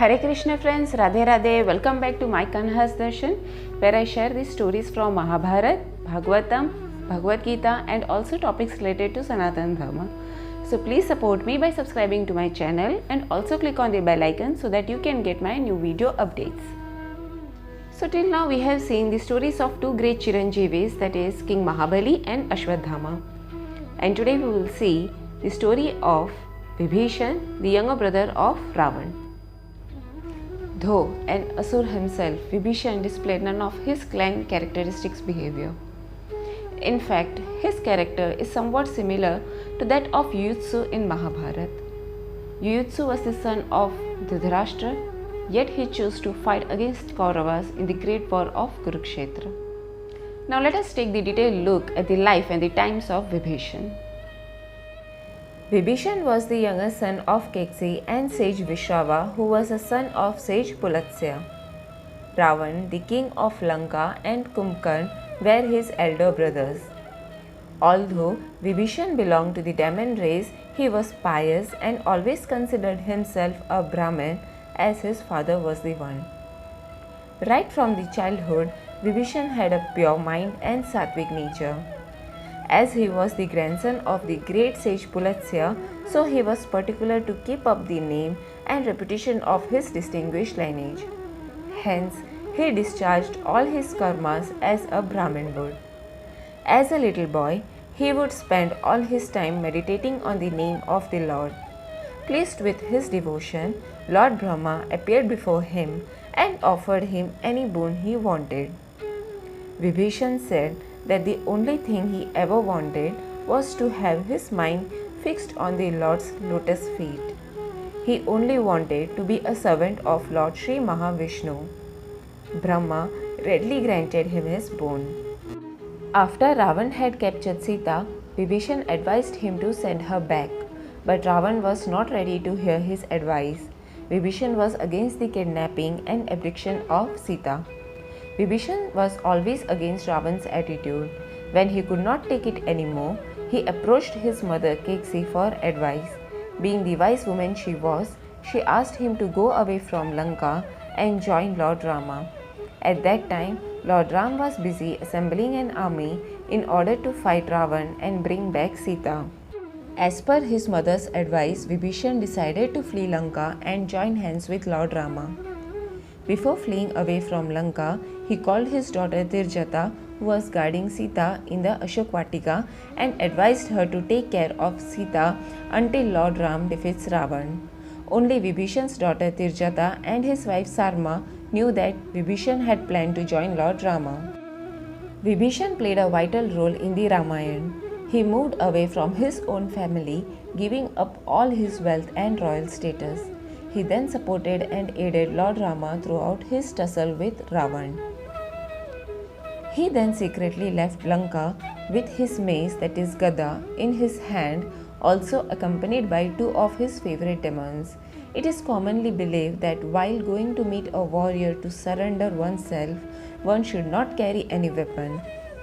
Hare Krishna friends, Radhe Radhe, welcome back to my Kanha's Darshan, where I share the stories from Mahabharat, Bhagavatam, Bhagavad Gita and also topics related to Sanatana Dharma. So please support me by subscribing to my channel and also click on the bell icon so that you can get my new video updates. So till now we have seen the stories of two great Chiranjeevis, that is King Mahabali and Ashwadhama. And today we will see the story of Vibhishan, the younger brother of Ravan. Though an Asur himself, Vibhishan displayed none of his clan characteristics behavior. In fact, his character is somewhat similar to that of Yuyutsu in Mahabharata. Yuyutsu was the son of Dhritarashtra, yet he chose to fight against Kauravas in the great war of Kurukshetra. Now let us take the detailed look at the life and the times of Vibhishan. Vibhishan was the younger son of Keksi and sage Vishrava, who was a son of sage Pulatsya. Ravan, the king of Lanka, and Kumbhakarna were his elder brothers. Although Vibhishan belonged to the Demon race, he was pious and always considered himself a Brahmin, as his father was the one. Right from the childhood, Vibhishan had a pure mind and sattvic nature. As he was the grandson of the great sage Pulatsya, so he was particular to keep up the name and reputation of his distinguished lineage. Hence, he discharged all his karmas as a Brahmin would. As a little boy, he would spend all his time meditating on the name of the Lord. Pleased with his devotion, Lord Brahma appeared before him and offered him any boon he wanted. Vibhishan said that the only thing he ever wanted was to have his mind fixed on the Lord's lotus feet. He only wanted to be a servant of Lord Sri Mahavishnu. Brahma readily granted him his boon. After Ravan had captured Sita, Vibhishan advised him to send her back, but Ravan was not ready to hear his advice. Vibhishan was against the kidnapping and abduction of Sita. Vibhishan was always against Ravan's attitude. When he could not take it anymore, he approached his mother Keksi for advice. Being the wise woman she was, she asked him to go away from Lanka and join Lord Rama. At that time, Lord Ram was busy assembling an army in order to fight Ravan and bring back Sita. As per his mother's advice, Vibhishan decided to flee Lanka and join hands with Lord Rama. Before fleeing away from Lanka, he called his daughter Tirjata, who was guarding Sita in the Ashokvatika, and advised her to take care of Sita until Lord Ram defeats Ravan. Only Vibhishan's daughter Tirjata and his wife Sarma knew that Vibhishan had planned to join Lord Rama. Vibhishan played a vital role in the Ramayana. He moved away from his own family, giving up all his wealth and royal status. He then supported and aided Lord Rama throughout his tussle with Ravan. He then secretly left Lanka with his mace, that is Gada, in his hand, also accompanied by two of his favorite demons. It is commonly believed that while going to meet a warrior to surrender oneself, one should not carry any weapon.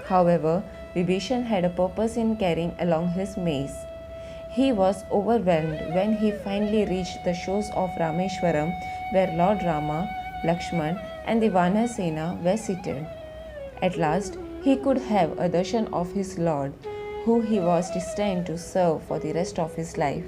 However, Vibhishan had a purpose in carrying along his mace. He was overwhelmed when he finally reached the shores of Rameshwaram, where Lord Rama, Lakshman and the Vanar Sena were seated. At last, he could have a darshan of his Lord, who he was destined to serve for the rest of his life.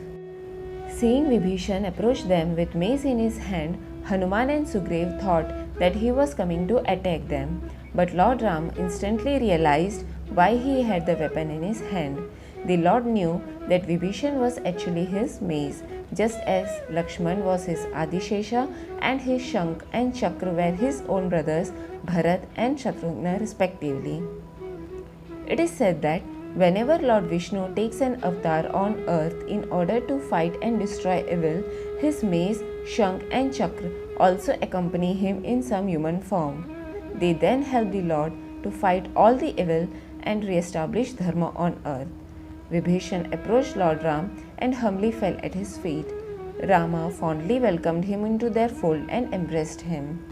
Seeing Vibhishan approach them with mace in his hand, Hanuman and Sugriv thought that he was coming to attack them. But Lord Ram instantly realized why he had the weapon in his hand. The Lord knew that Vibhishan was actually his mace, just as Lakshman was his Adishesha and his Shank and Chakra were his own brothers Bharat and Shatrughna respectively. It is said that whenever Lord Vishnu takes an avatar on earth in order to fight and destroy evil, his mace, Shank and Chakra also accompany him in some human form. They then help the Lord to fight all the evil and re-establish Dharma on earth. Vibhishan approached Lord Ram and humbly fell at his feet. Rama fondly welcomed him into their fold and embraced him.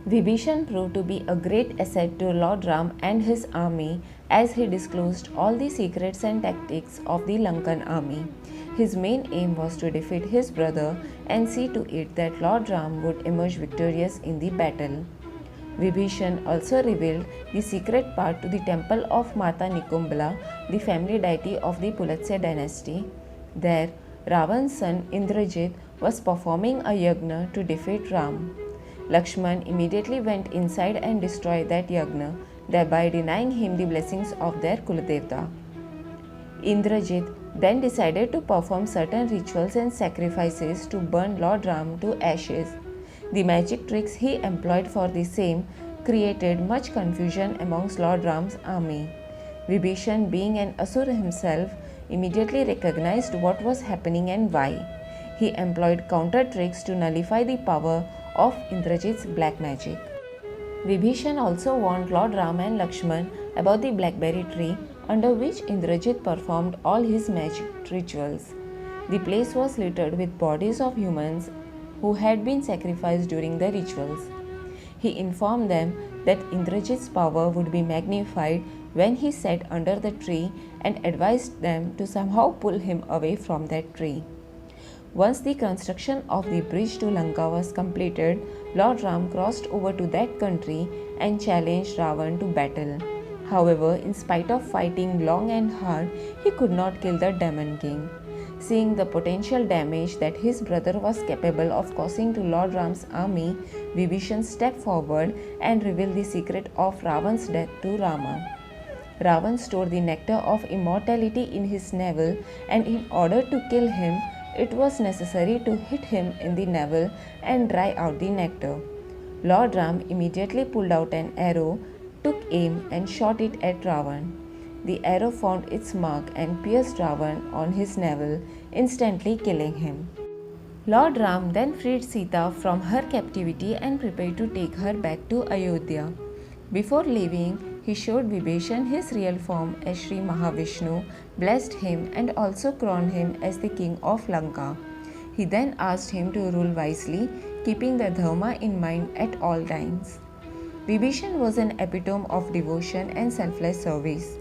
Vibhishan proved to be a great asset to Lord Ram and his army, as he disclosed all the secrets and tactics of the Lankan army. His main aim was to defeat his brother and see to it that Lord Ram would emerge victorious in the battle. Vibhishan also revealed the secret path to the temple of Mata Nikumbala, the family deity of the Pulatsya dynasty. There, Ravan's son Indrajit was performing a yagna to defeat Ram. Lakshman immediately went inside and destroyed that yagna, thereby denying him the blessings of their Kuladevta. Indrajit then decided to perform certain rituals and sacrifices to burn Lord Ram to ashes. The magic tricks he employed for the same created much confusion amongst Lord Ram's army. Vibhishan, being an Asura himself, immediately recognized what was happening and why. He employed counter tricks to nullify the power of Indrajit's black magic. Vibhishan also warned Lord Ram and Lakshman about the blackberry tree under which Indrajit performed all his magic rituals. The place was littered with bodies of humans who had been sacrificed during the rituals. He informed them that Indrajit's power would be magnified when he sat under the tree and advised them to somehow pull him away from that tree. Once the construction of the bridge to Lanka was completed, Lord Ram crossed over to that country and challenged Ravan to battle. However, in spite of fighting long and hard, he could not kill the Demon King. Seeing the potential damage that his brother was capable of causing to Lord Ram's army, Vibhishan stepped forward and revealed the secret of Ravan's death to Rama. Ravan stored the nectar of immortality in his navel, and in order to kill him, it was necessary to hit him in the navel and dry out the nectar. Lord Ram immediately pulled out an arrow, took aim and shot it at Ravan. The arrow found its mark and pierced Ravan on his navel, instantly killing him. Lord Ram then freed Sita from her captivity and prepared to take her back to Ayodhya. Before leaving, he showed Vibhishan his real form as Sri Mahavishnu, blessed him and also crowned him as the king of Lanka. He then asked him to rule wisely, keeping the dharma in mind at all times. Vibhishan was an epitome of devotion and selfless service.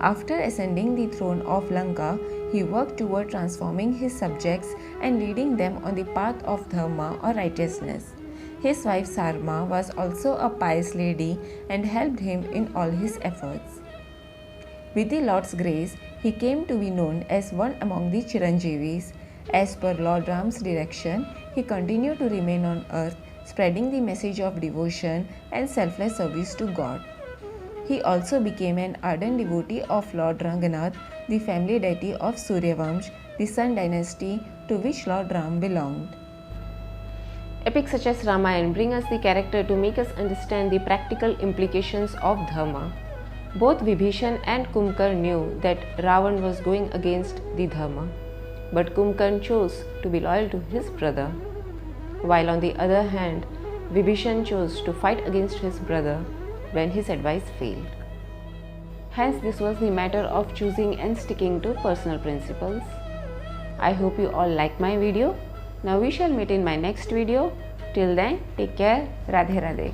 After ascending the throne of Lanka, he worked toward transforming his subjects and leading them on the path of dharma or righteousness. His wife Sarma was also a pious lady and helped him in all his efforts. With the Lord's grace, he came to be known as one among the Chiranjeevis. As per Lord Ram's direction, he continued to remain on earth, spreading the message of devotion and selfless service to God. He also became an ardent devotee of Lord Ranganath, the family deity of Suryavamsh, the Sun dynasty to which Lord Ram belonged. Epics such as Ramayana bring us the character to make us understand the practical implications of dharma. Both Vibhishan and Kumbhakarna knew that Ravan was going against the dharma, but Kumbhakarna chose to be loyal to his brother, while on the other hand, Vibhishan chose to fight against his brother when his advice failed. Hence, this was the matter of choosing and sticking to personal principles. I hope you all like my video. Now we shall meet in my next video. Till then, take care. Radhe Radhe.